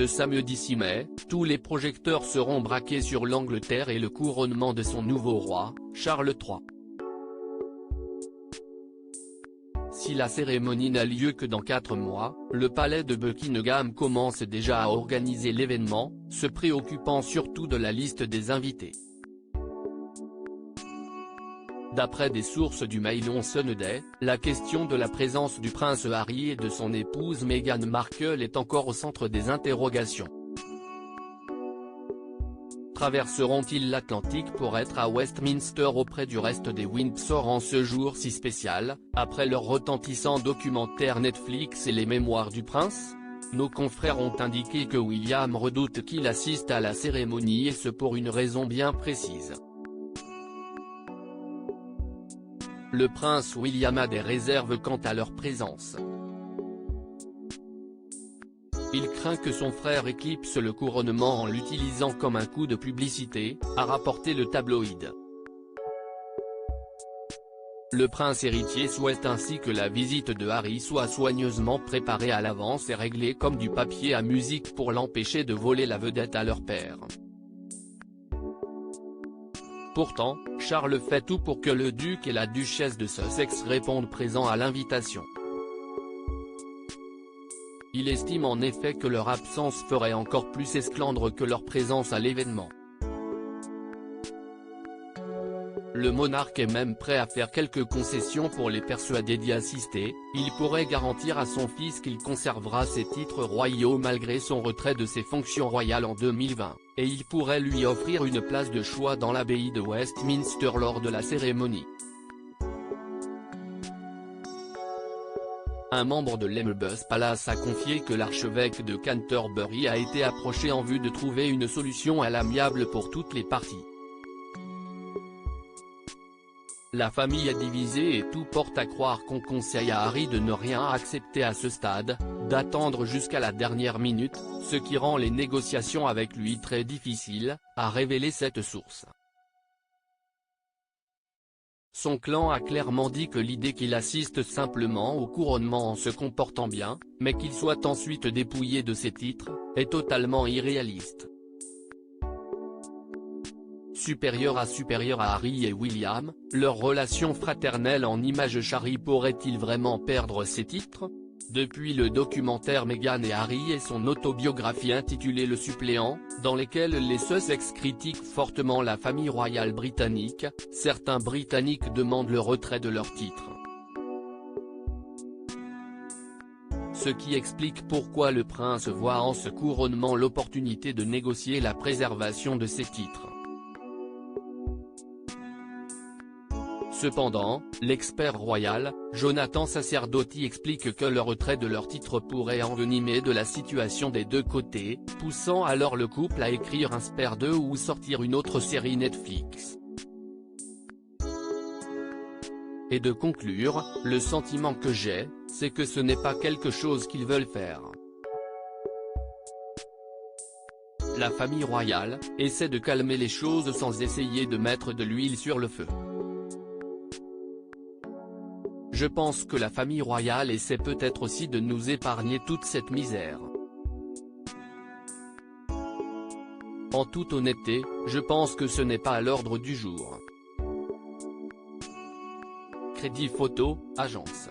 Le samedi 6 mai, tous les projecteurs seront braqués sur l'Angleterre et le couronnement de son nouveau roi, Charles III. Si la cérémonie n'a lieu que dans 4 mois, le palais de Buckingham commence déjà à organiser l'événement, se préoccupant surtout de la liste des invités. D'après des sources du Mail Sunday, la question de la présence du prince Harry et de son épouse Meghan Markle est encore au centre des interrogations. Traverseront-ils l'Atlantique pour être à Westminster auprès du reste des Windsor en ce jour si spécial, après leur retentissant documentaire Netflix et les Mémoires du Prince? Nos confrères ont indiqué que William redoute qu'il assiste à la cérémonie et ce pour une raison bien précise. Le prince William a des réserves quant à leur présence. Il craint que son frère éclipse le couronnement en l'utilisant comme un coup de publicité, a rapporté le tabloïd. Le prince héritier souhaite ainsi que la visite de Harry soit soigneusement préparée à l'avance et réglée comme du papier à musique pour l'empêcher de voler la vedette à leur père. Pourtant, Charles fait tout pour que le duc et la duchesse de Sussex répondent présents à l'invitation. Il estime en effet que leur absence ferait encore plus esclandre que leur présence à l'événement. Le monarque est même prêt à faire quelques concessions pour les persuader d'y assister. Il pourrait garantir à son fils qu'il conservera ses titres royaux malgré son retrait de ses fonctions royales en 2020, et il pourrait lui offrir une place de choix dans l'abbaye de Westminster lors de la cérémonie. Un membre de l'Elmhurst Palace a confié que l'archevêque de Canterbury a été approché en vue de trouver une solution à l'amiable pour toutes les parties. La famille est divisée et tout porte à croire qu'on conseille à Harry de ne rien accepter à ce stade, d'attendre jusqu'à la dernière minute, ce qui rend les négociations avec lui très difficiles, a révélé cette source. Son clan a clairement dit que l'idée qu'il assiste simplement au couronnement en se comportant bien, mais qu'il soit ensuite dépouillé de ses titres, est totalement irréaliste. Supérieur à Harry et William, leur relation fraternelle en image Harry pourrait-il vraiment perdre ses titres? Depuis le documentaire Meghan et Harry et son autobiographie intitulée Le Suppléant, dans lesquels les Sussex critiquent fortement la famille royale britannique, certains Britanniques demandent le retrait de leurs titres. Ce qui explique pourquoi le prince voit en ce couronnement l'opportunité de négocier la préservation de ses titres. Cependant, l'expert royal, Jonathan Sacerdoti explique que le retrait de leur titre pourrait envenimer de la situation des deux côtés, poussant alors le couple à écrire un Spare 2 ou sortir une autre série Netflix. Et de conclure, le sentiment que j'ai, c'est que ce n'est pas quelque chose qu'ils veulent faire. La famille royale essaie de calmer les choses sans essayer de mettre de l'huile sur le feu. Je pense que la famille royale essaie peut-être aussi de nous épargner toute cette misère. En toute honnêteté, je pense que ce n'est pas à l'ordre du jour. Crédit Photo, agence.